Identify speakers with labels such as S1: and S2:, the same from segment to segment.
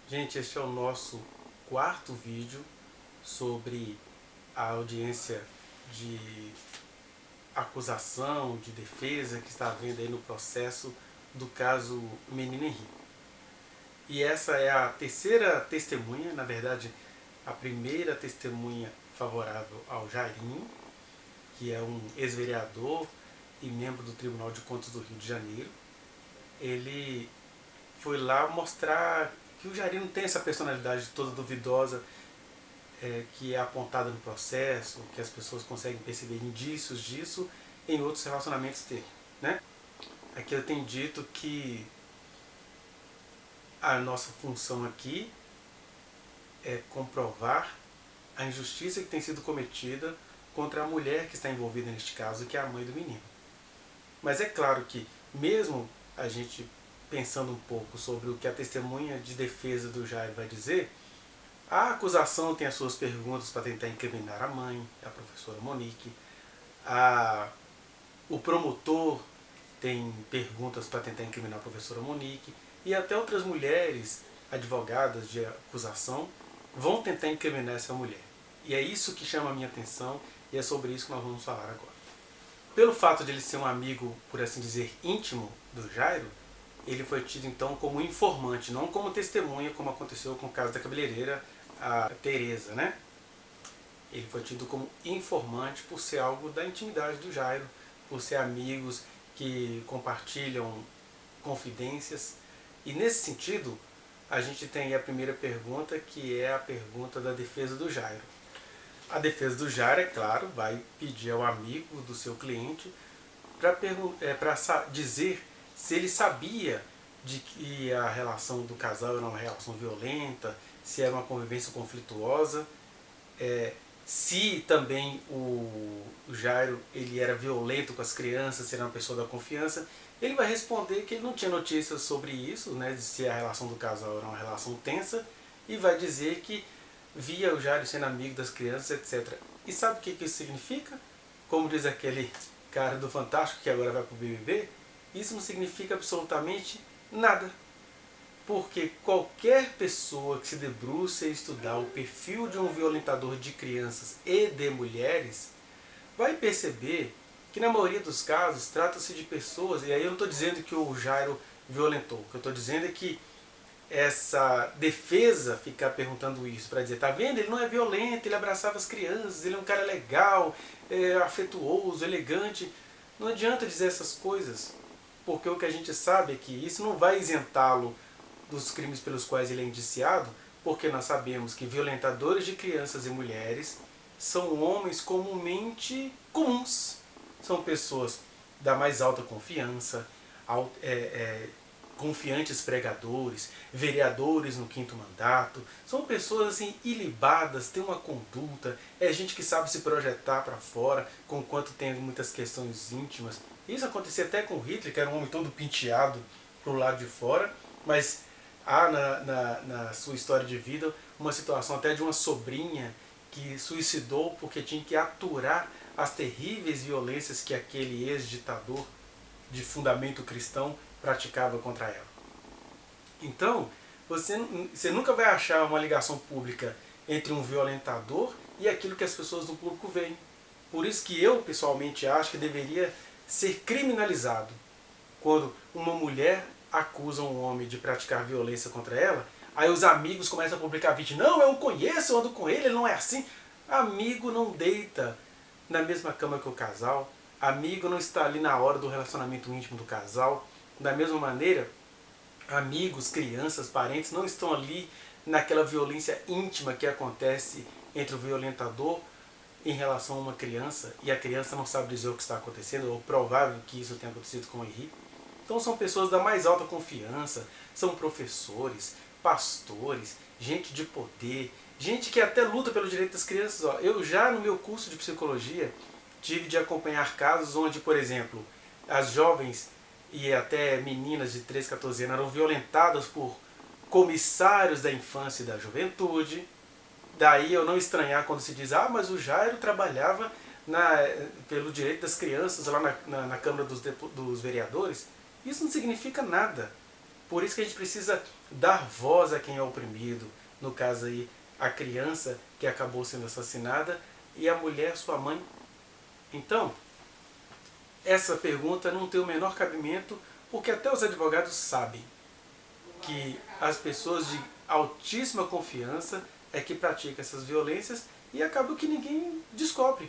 S1: Gente, este é o nosso quarto vídeo sobre a audiência de acusação, de defesa que está havendo aí no processo do caso Menino Henrique. E essa é a terceira testemunha, na verdade, a primeira testemunha favorável ao Jairinho, que é um ex-vereador e membro do Tribunal de Contas do Rio de Janeiro. Ele foi lá mostrar que o Jairinho não tem essa personalidade toda duvidosa que é apontada no processo, que as pessoas conseguem perceber indícios disso em outros relacionamentos dele, né? Aqui eu tenho dito que a nossa função aqui é comprovar a injustiça que tem sido cometida contra a mulher que está envolvida neste caso, que é a mãe do menino. Mas é claro que, mesmo a gente pensando um pouco sobre o que a testemunha de defesa do Jairo vai dizer, a acusação tem as suas perguntas para tentar incriminar a mãe, a professora Monique. O promotor tem perguntas para tentar incriminar a professora Monique. E até outras mulheres, advogadas de acusação, vão tentar incriminar essa mulher. E é isso que chama a minha atenção e é sobre isso que nós vamos falar agora. Pelo fato de ele ser um amigo, por assim dizer, íntimo do Jairo, ele foi tido então como informante, não como testemunha, como aconteceu com o caso da cabeleireira, a Tereza, né? Ele foi tido como informante por ser algo da intimidade do Jairo, por ser amigos que compartilham confidências. E nesse sentido, a gente tem a primeira pergunta, que é a pergunta da defesa do Jairo. A defesa do Jairo, é claro, vai pedir ao amigo do seu cliente para dizer se ele sabia de que a relação do casal era uma relação violenta, se era uma convivência conflituosa, se também o Jairo ele era violento com as crianças, se era uma pessoa da confiança. Ele vai responder que ele não tinha notícias sobre isso, né, de se a relação do casal era uma relação tensa, e vai dizer que via o Jairo sendo amigo das crianças, etc. E sabe o que isso significa? Como diz aquele cara do Fantástico que agora vai pro BBB, isso não significa absolutamente nada. Porque qualquer pessoa que se debruce a estudar o perfil de um violentador de crianças e de mulheres vai perceber que na maioria dos casos trata-se de pessoas, e aí eu não estou dizendo que o Jairo violentou, o que eu estou dizendo é que essa defesa ficar perguntando isso para dizer, tá vendo, ele não é violento, ele abraçava as crianças, ele é um cara legal, afetuoso, elegante. Não adianta dizer essas coisas, porque o que a gente sabe é que isso não vai isentá-lo dos crimes pelos quais ele é indiciado, porque nós sabemos que violentadores de crianças e mulheres são homens comumente comuns. São pessoas da mais alta confiança, confiantes pregadores, vereadores no quinto mandato. São pessoas assim ilibadas, têm uma conduta, é gente que sabe se projetar para fora, conquanto tem muitas questões íntimas. Isso acontecia até com Hitler, que era um homem todo penteado para o lado de fora, mas há na sua história de vida uma situação até de uma sobrinha que suicidou porque tinha que aturar as terríveis violências que aquele ex-ditador de fundamento cristão praticava contra ela. Então, você nunca vai achar uma ligação pública entre um violentador e aquilo que as pessoas do público veem. Por isso que eu, pessoalmente, acho que deveria ser criminalizado quando uma mulher acusa um homem de praticar violência contra ela, aí os amigos começam a publicar vídeo. Não, eu o conheço, eu ando com ele não é assim. Amigo não deita na mesma cama que o casal. Amigo não está ali na hora do relacionamento íntimo do casal. Da mesma maneira, amigos, crianças, parentes não estão ali naquela violência íntima que acontece entre o violentador em relação a uma criança, e a criança não sabe dizer o que está acontecendo, ou provável que isso tenha acontecido com o Henrique. Então são pessoas da mais alta confiança, são professores, pastores, gente de poder, gente que até luta pelo direito das crianças. Eu já no meu curso de psicologia tive de acompanhar casos onde, por exemplo, as jovens e até meninas de 13, 14 anos eram violentadas por comissários da infância e da juventude. Daí eu não estranhar quando se diz, mas o Jairo trabalhava pelo direito das crianças lá na Câmara dos Vereadores. Isso não significa nada, Por isso que a gente precisa dar voz a quem é oprimido. No caso aí, a criança que acabou sendo assassinada e a mulher, sua mãe. Então, essa pergunta não tem o menor cabimento, porque até os advogados sabem que as pessoas de altíssima confiança é que praticam essas violências e acaba que ninguém descobre.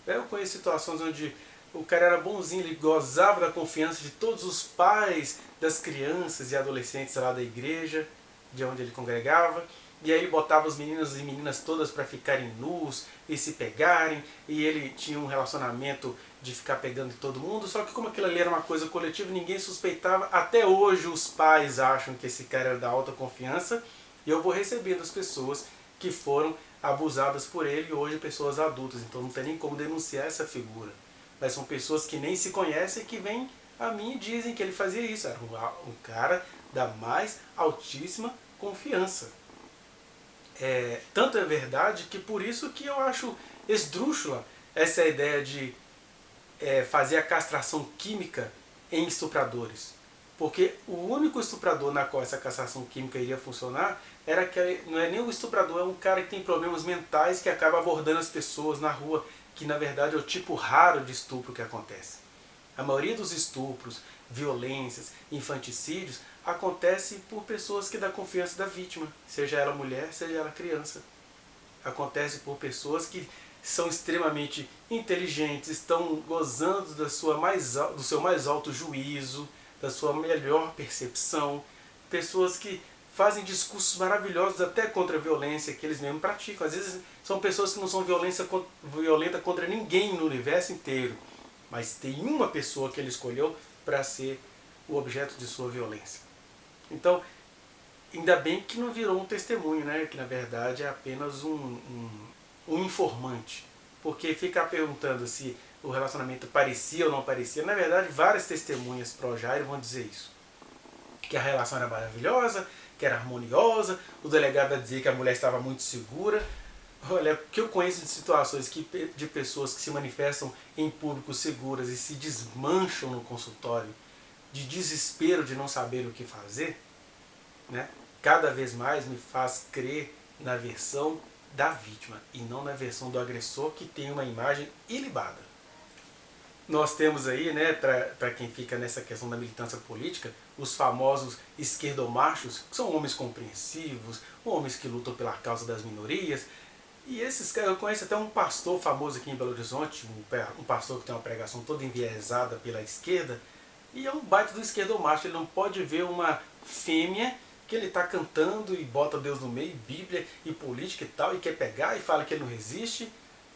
S1: Eu conheço situações onde o cara era bonzinho, ele gozava da confiança de todos os pais das crianças e adolescentes lá da igreja, de onde ele congregava, e aí ele botava os meninos e meninas todas para ficarem nus e se pegarem, e ele tinha um relacionamento de ficar pegando em todo mundo, só que como aquilo ali era uma coisa coletiva, ninguém suspeitava. Até hoje os pais acham que esse cara era da alta confiança, e eu vou recebendo as pessoas que foram abusadas por ele, e hoje pessoas adultas, então não tem nem como denunciar essa figura. Mas são pessoas que nem se conhecem que vêm a mim e dizem que ele fazia isso. Era um cara da mais altíssima confiança. Tanto é verdade que por isso que eu acho esdrúxula essa ideia de fazer a castração química em estupradores. Porque o único estuprador na qual essa castração química iria funcionar era que não é nem um estuprador, é um cara que tem problemas mentais que acaba abordando as pessoas na rua, que na verdade é o tipo raro de estupro que acontece. A maioria dos estupros, violências, infanticídios acontece por pessoas que dão confiança da vítima, seja ela mulher, seja ela criança. Acontece por pessoas que são extremamente inteligentes, estão gozando do seu mais alto juízo, da sua melhor percepção, pessoas que fazem discursos maravilhosos até contra a violência que eles mesmos praticam. Às vezes são pessoas que não são violentas contra ninguém no universo inteiro, mas tem uma pessoa que ele escolheu para ser o objeto de sua violência. Então, ainda bem que não virou um testemunho, né? Que na verdade é apenas um informante. Porque ficar perguntando se o relacionamento parecia ou não parecia, na verdade várias testemunhas pró-Jairo vão dizer isso. Que a relação era maravilhosa, que era harmoniosa, o delegado vai dizer que a mulher estava muito segura. Olha, o que eu conheço de situações de pessoas que se manifestam em público seguras e se desmancham no consultório, de desespero de não saber o que fazer, né? Cada vez mais me faz crer na versão da vítima e não na versão do agressor, que tem uma imagem ilibada. Nós temos aí, né, para quem fica nessa questão da militância política, os famosos esquerdomachos, que são homens compreensivos, homens que lutam pela causa das minorias. E esses caras, eu conheço até um pastor famoso aqui em Belo Horizonte, um pastor que tem uma pregação toda enviesada pela esquerda, e é um baita do esquerdomacho. Ele não pode ver uma fêmea que ele está cantando e bota Deus no meio, Bíblia e política e tal, e quer pegar e fala que ele não resiste.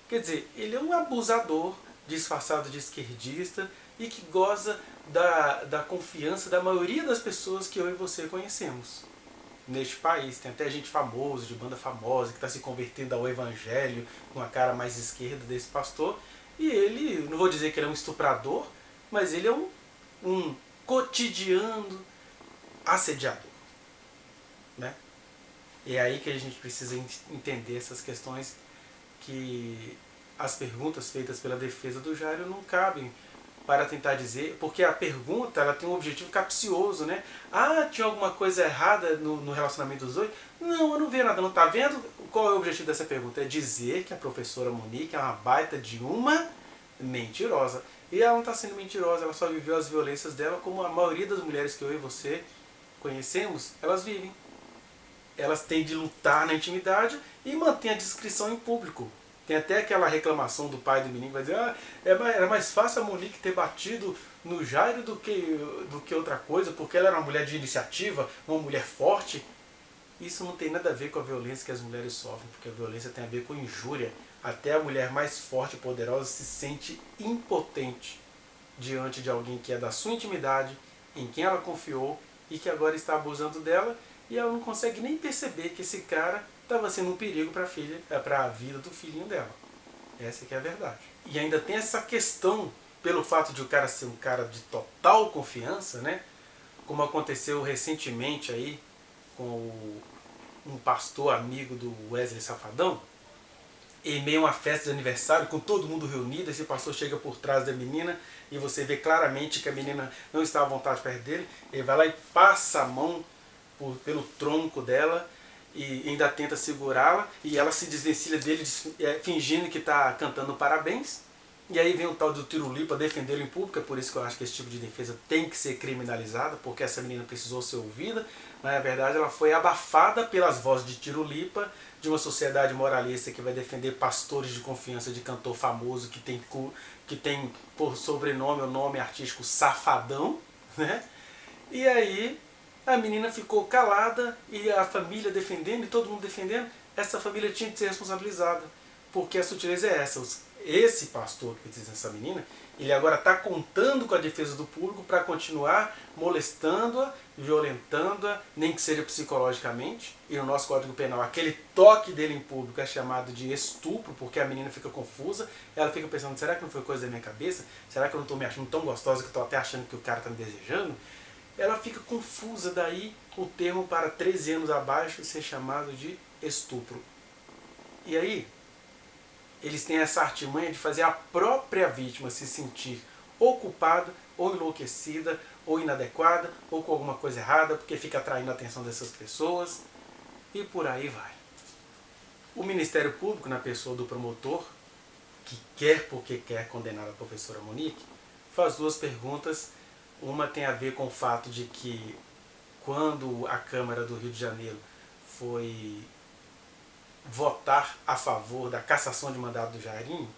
S1: Quer dizer, ele é um abusador disfarçado de esquerdista e que goza da confiança da maioria das pessoas que eu e você conhecemos neste país. Tem até gente famosa, de banda famosa, que está se convertendo ao evangelho, com a cara mais esquerda desse pastor. E ele, não vou dizer que ele é um estuprador, mas ele é um cotidiano assediador. Né? E é aí que a gente precisa entender essas questões, que as perguntas feitas pela defesa do Jairo não cabem para tentar dizer, porque a pergunta ela tem um objetivo capcioso, né? Ah, tinha alguma coisa errada no relacionamento dos dois? Não, eu não vejo nada, não está vendo? Qual é o objetivo dessa pergunta? É dizer que a professora Monique é uma baita de uma mentirosa. E ela não está sendo mentirosa, ela só viveu as violências dela como a maioria das mulheres que eu e você conhecemos, elas vivem. Elas têm de lutar na intimidade e manter a discrição em público. Tem até aquela reclamação do pai do menino que vai dizer: era mais fácil a Monique ter batido no Jairo do que outra coisa, porque ela era uma mulher de iniciativa, uma mulher forte. Isso não tem nada a ver com a violência que as mulheres sofrem, porque a violência tem a ver com injúria. Até a mulher mais forte e poderosa se sente impotente diante de alguém que é da sua intimidade, em quem ela confiou e que agora está abusando dela, e ela não consegue nem perceber que esse cara estava sendo um perigo para a vida do filhinho dela. Essa que é a verdade. E ainda tem essa questão, pelo fato de o cara ser um cara de total confiança, né? Como aconteceu recentemente aí com um pastor amigo do Wesley Safadão, em meio a uma festa de aniversário, com todo mundo reunido, esse pastor chega por trás da menina e você vê claramente que a menina não está à vontade perto dele. Ele vai lá e passa a mão pelo tronco dela e ainda tenta segurá-la, e ela se desvencilha dele fingindo que está cantando parabéns. E aí vem o tal do Tirulipa defendê-lo em público. É por isso que eu acho que esse tipo de defesa tem que ser criminalizada, porque essa menina precisou ser ouvida, mas na verdade ela foi abafada pelas vozes de Tirulipa, de uma sociedade moralista que vai defender pastores de confiança de cantor famoso que tem por sobrenome o nome artístico Safadão, né? E aí a menina ficou calada e a família defendendo e todo mundo defendendo. Essa família tinha que ser responsabilizada, porque a sutileza é essa. Esse pastor que diz essa menina, ele agora está contando com a defesa do público para continuar molestando-a, violentando-a, nem que seja psicologicamente. E no nosso Código Penal, aquele toque dele em público é chamado de estupro, porque a menina fica confusa, ela fica pensando, será que não foi coisa da minha cabeça? Será que eu não estou me achando tão gostosa que estou até achando que o cara está me desejando? Ela fica confusa, daí o termo para 13 anos abaixo ser chamado de estupro. E aí, eles têm essa artimanha de fazer a própria vítima se sentir ou culpada, ou enlouquecida, ou inadequada, ou com alguma coisa errada, porque fica atraindo a atenção dessas pessoas, e por aí vai. O Ministério Público, na pessoa do promotor, que quer porque quer condenar a professora Monique, faz duas perguntas. Uma tem a ver com o fato de que, quando a Câmara do Rio de Janeiro foi votar a favor da cassação de mandato do Jairinho,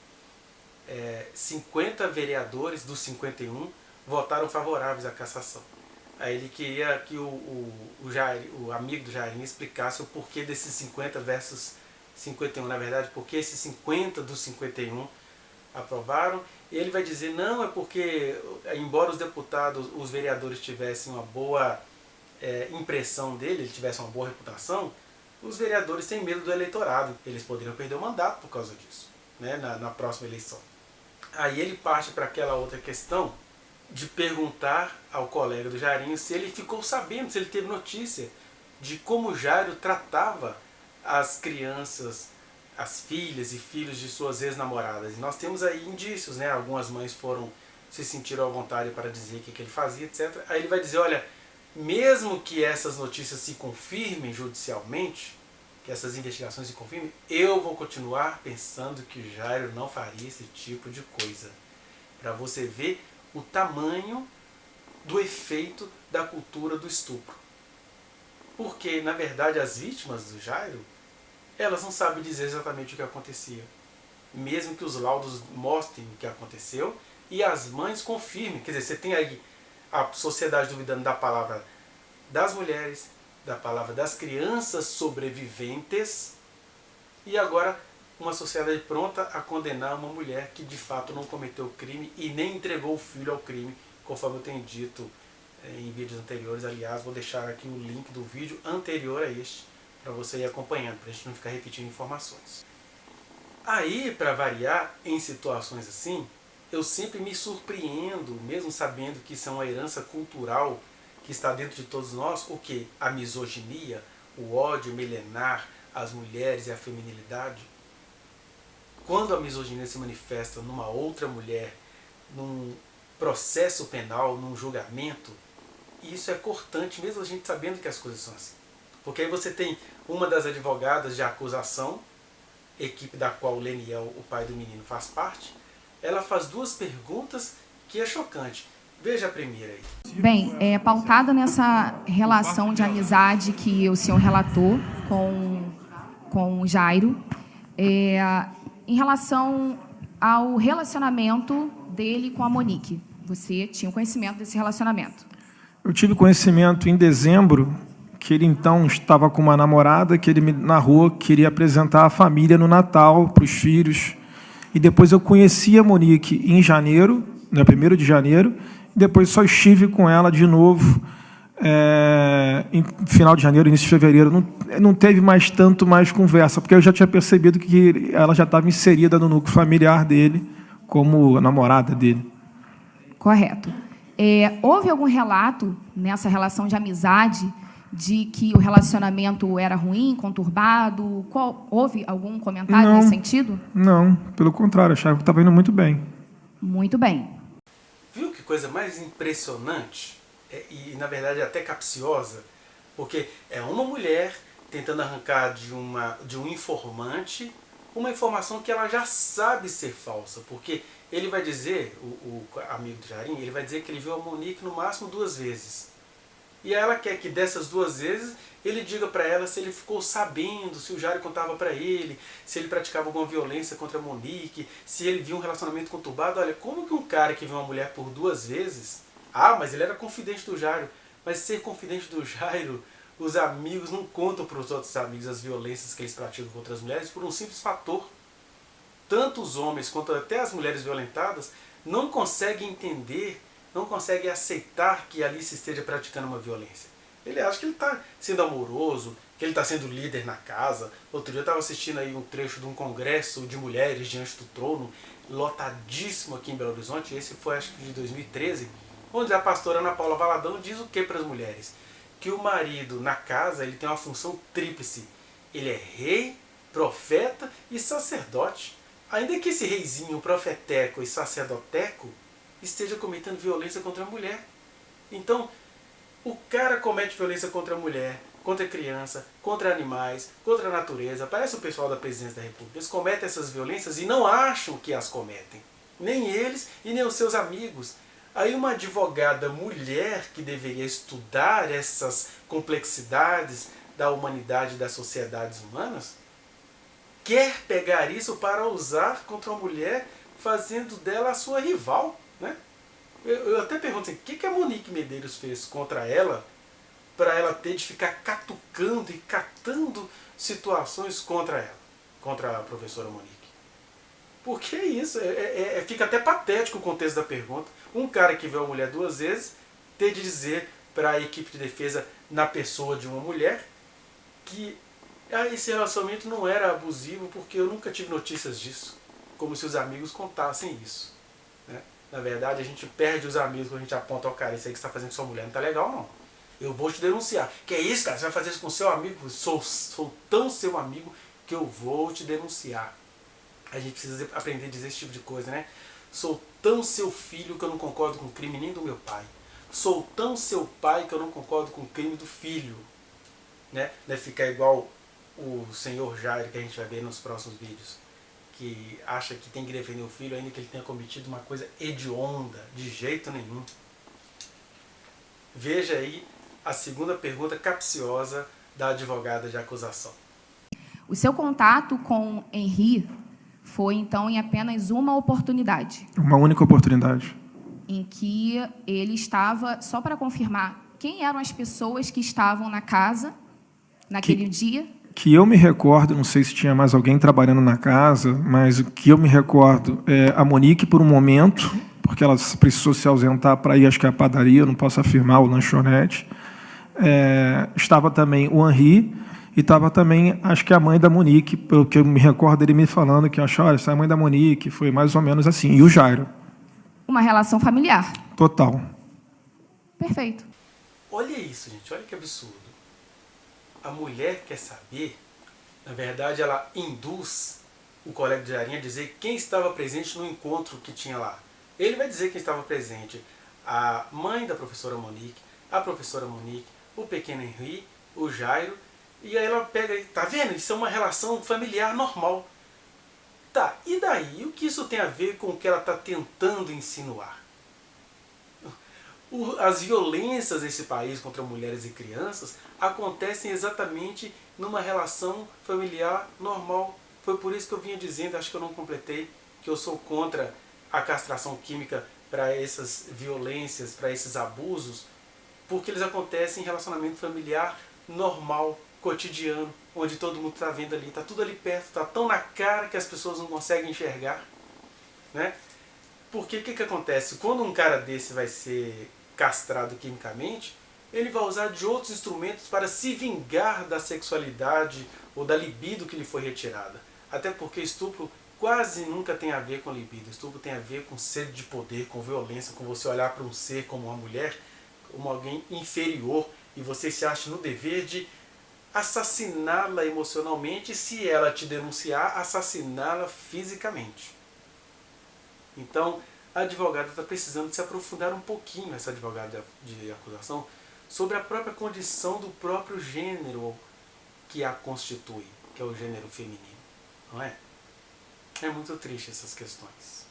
S1: 50 vereadores dos 51 votaram favoráveis à cassação. Aí ele queria que o amigo do Jairinho explicasse o porquê desses 50 versus 51, na verdade, porque esses 50 dos 51 aprovaram. E ele vai dizer, não, é porque, embora os vereadores tivessem uma boa impressão dele, ele tivesse uma boa reputação, os vereadores têm medo do eleitorado, eles poderiam perder o mandato por causa disso, né, na próxima eleição. Aí ele parte para aquela outra questão de perguntar ao colega do Jairinho se ele ficou sabendo, se ele teve notícia de como o Jairo tratava as crianças, as filhas e filhos de suas ex-namoradas. E nós temos aí indícios, né? Algumas mães se sentiram à vontade para dizer o que ele fazia, etc. Aí ele vai dizer, olha, mesmo que essas notícias se confirmem judicialmente, que essas investigações se confirmem, eu vou continuar pensando que o Jairo não faria esse tipo de coisa. Para você ver o tamanho do efeito da cultura do estupro. Porque, na verdade, as vítimas do Jairo, elas não sabem dizer exatamente o que acontecia. Mesmo que os laudos mostrem o que aconteceu e as mães confirmem. Quer dizer, você tem aí a sociedade duvidando da palavra das mulheres, da palavra das crianças sobreviventes, e agora uma sociedade pronta a condenar uma mulher que de fato não cometeu crime e nem entregou o filho ao crime, conforme eu tenho dito em vídeos anteriores. Aliás, vou deixar aqui o link do vídeo anterior a este, para você ir acompanhando, para a gente não ficar repetindo informações. Aí, para variar, em situações assim, eu sempre me surpreendo, mesmo sabendo que isso é uma herança cultural que está dentro de todos nós, o que? A misoginia, o ódio milenar às mulheres e à feminilidade. Quando a misoginia se manifesta numa outra mulher, num processo penal, num julgamento, isso é cortante, mesmo a gente sabendo que as coisas são assim. Porque aí você tem uma das advogadas de acusação, equipe da qual o Leniel, o pai do menino, faz parte, ela faz duas perguntas que é chocante. Veja a primeira aí.
S2: Bem, pautada nessa relação de amizade que o senhor relatou com o Jairo, em relação ao relacionamento dele com a Monique, você tinha conhecimento desse relacionamento?
S3: Eu tive conhecimento em dezembro, que ele então estava com uma namorada, que ele na rua queria apresentar a família no Natal, para os filhos. E depois eu conheci a Monique em janeiro, no 1º de janeiro, e depois só estive com ela de novo em final de janeiro, início de fevereiro. Não teve mais conversa, porque eu já tinha percebido que ela já estava inserida no núcleo familiar dele, como namorada dele.
S2: Correto. Houve algum relato nessa relação de amizade de que o relacionamento era ruim, conturbado? Houve algum comentário nesse sentido?
S3: Não, pelo contrário, achava que estava indo muito bem.
S2: Muito bem.
S1: Viu que coisa mais impressionante e, na verdade, até capciosa? Porque é uma mulher tentando arrancar de um informante uma informação que ela já sabe ser falsa. Porque ele vai dizer, o amigo do Jairinho, ele vai dizer que ele viu a Monique no máximo 2 vezes. E ela quer que dessas 2 vezes ele diga para ela se ele ficou sabendo, se o Jairo contava para ele, se ele praticava alguma violência contra a Monique, se ele viu um relacionamento conturbado. Olha, como que um cara que viu uma mulher por 2 vezes... Ah, mas ele era confidente do Jairo. Mas ser confidente do Jairo, os amigos não contam para os outros amigos as violências que eles praticam contra as mulheres por um simples fator. Tanto os homens quanto até as mulheres violentadas não conseguem entender, não consegue aceitar que ali se esteja praticando uma violência. Ele acha que ele está sendo amoroso, que ele está sendo líder na casa. Outro dia eu estava assistindo aí um trecho de um congresso de mulheres diante do trono, lotadíssimo aqui em Belo Horizonte. Esse foi, acho que de 2013, onde a pastora Ana Paula Valadão diz o que para as mulheres? Que o marido na casa ele tem uma função tríplice. Ele é rei, profeta e sacerdote. Ainda que esse reizinho, profeteco e sacerdoteco esteja cometendo violência contra a mulher. Então, o cara comete violência contra a mulher, contra a criança, contra animais, contra a natureza. Parece o pessoal da Presidência da República. Eles cometem essas violências e não acham que as cometem. Nem eles e nem os seus amigos. Aí uma advogada mulher que deveria estudar essas complexidades da humanidade e das sociedades humanas, quer pegar isso para usar contra uma mulher, fazendo dela a sua rival, né? Eu até pergunto assim, o que a Monique Medeiros fez contra ela para ela ter de ficar catucando e catando situações contra ela, contra a professora Monique? Porque é isso, fica até patético o contexto da pergunta. Um cara que vê uma mulher 2 vezes ter de dizer para a equipe de defesa, na pessoa de uma mulher, que esse relacionamento não era abusivo porque eu nunca tive notícias disso. Como se os amigos contassem isso, né? Na verdade, a gente perde os amigos quando a gente aponta ao cara, isso aí que você está fazendo com sua mulher não está legal, não. Eu vou te denunciar. Que é isso, cara? Você vai fazer isso com seu amigo? Sou tão seu amigo que eu vou te denunciar. A gente precisa aprender a dizer esse tipo de coisa, né? Sou tão seu filho que eu não concordo com o crime nem do meu pai. Sou tão seu pai que eu não concordo com o crime do filho. Né? Deve ficar igual o senhor Jairo, que a gente vai ver nos próximos vídeos, que acha que tem que defender o filho ainda que ele tenha cometido uma coisa hedionda, de jeito nenhum. Veja aí a segunda pergunta capciosa da advogada de acusação.
S2: O seu contato com Henri foi, então, em apenas uma oportunidade?
S3: Uma única oportunidade.
S2: Em que ele estava, só para confirmar, quem eram as pessoas que estavam na casa naquele dia?
S3: Que eu me recordo, não sei se tinha mais alguém trabalhando na casa, mas o que eu me recordo é a Monique por um momento, porque ela precisou se ausentar para ir, acho que à padaria, eu não posso afirmar, o lanchonete. Estava também o Henri e estava também, acho que a mãe da Monique, pelo que eu me recordo ele me falando que, olha, essa é a mãe da Monique, foi mais ou menos assim. E o Jairo.
S2: Uma relação familiar.
S3: Total.
S2: Perfeito.
S1: Olha isso, gente, olha que absurdo. A mulher quer saber, na verdade ela induz o colega de Jairinho a dizer quem estava presente no encontro que tinha lá. Ele vai dizer quem estava presente: a mãe da professora Monique, a professora Monique, o pequeno Henri, o Jairo, e aí ela pega e, tá vendo? Isso é uma relação familiar normal. Tá, e daí? O que isso tem a ver com o que ela está tentando insinuar? As violências nesse país contra mulheres e crianças acontecem exatamente numa relação familiar normal. Foi por isso que eu vinha dizendo, acho que eu não completei, que eu sou contra a castração química para essas violências, para esses abusos, porque eles acontecem em relacionamento familiar normal, cotidiano, onde todo mundo está vendo ali, está tudo ali perto, está tão na cara que as pessoas não conseguem enxergar, né? Porque o que acontece? Quando um cara desse vai ser castrado quimicamente, ele vai usar de outros instrumentos para se vingar da sexualidade ou da libido que lhe foi retirada. Até porque estupro quase nunca tem a ver com libido. Estupro tem a ver com sede de poder, com violência, com você olhar para um ser como uma mulher, como alguém inferior e você se acha no dever de assassiná-la emocionalmente e, se ela te denunciar, assassiná-la fisicamente. Então, a advogada está precisando se aprofundar um pouquinho, essa advogada de acusação, sobre a própria condição do próprio gênero que a constitui, que é o gênero feminino, não é? É muito triste essas questões.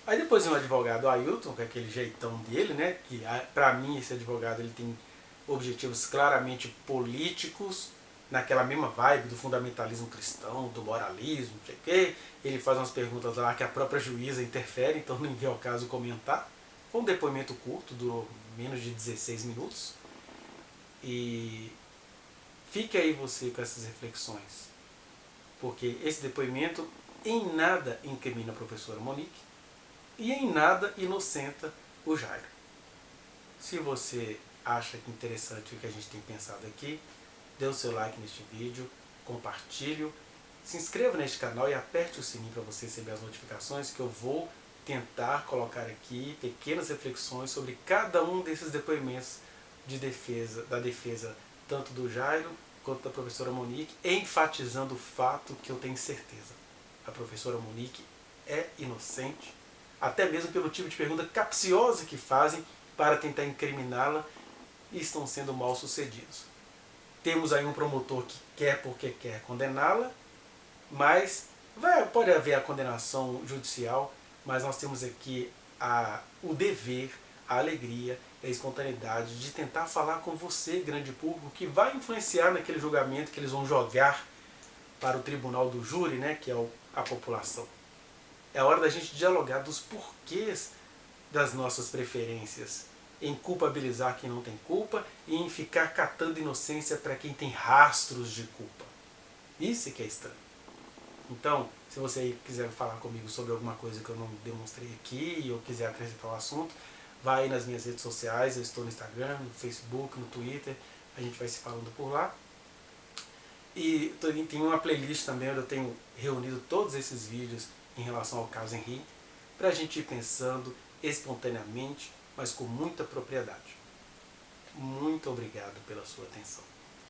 S1: Aí depois vem o advogado Ailton, com aquele jeitão dele, né? Que para mim esse advogado ele tem objetivos claramente políticos, naquela mesma vibe do fundamentalismo cristão, do moralismo, não sei o quê. Ele faz umas perguntas lá que a própria juíza interfere, então nem vem ao caso comentar. Foi um depoimento curto, durou menos de 16 minutos. E fique aí você com essas reflexões, porque esse depoimento em nada incrimina a professora Monique e em nada inocenta o Jairo. Se você acha que é interessante o que a gente tem pensado aqui, dê o seu like neste vídeo, compartilhe, se inscreva neste canal e aperte o sininho para você receber as notificações, que eu vou tentar colocar aqui pequenas reflexões sobre cada um desses depoimentos da defesa tanto do Jairo quanto da professora Monique, enfatizando o fato que eu tenho certeza. A professora Monique é inocente, até mesmo pelo tipo de pergunta capciosa que fazem para tentar incriminá-la, e estão sendo mal sucedidos. Temos aí um promotor que quer porque quer condená-la, mas pode haver a condenação judicial, mas nós temos aqui o dever, a alegria e a espontaneidade de tentar falar com você, grande público, que vai influenciar naquele julgamento que eles vão jogar para o tribunal do júri, né, que é a população. É hora da gente dialogar dos porquês das nossas preferências, em culpabilizar quem não tem culpa e em ficar catando inocência para quem tem rastros de culpa. Isso que é estranho. Então, se você quiser falar comigo sobre alguma coisa que eu não demonstrei aqui ou quiser acrescentar o assunto, vai nas minhas redes sociais, eu estou no Instagram, no Facebook, no Twitter, a gente vai se falando por lá. E tem uma playlist também onde eu tenho reunido todos esses vídeos em relação ao caso Henri, para a gente ir pensando espontaneamente, mas com muita propriedade. Muito obrigado pela sua atenção.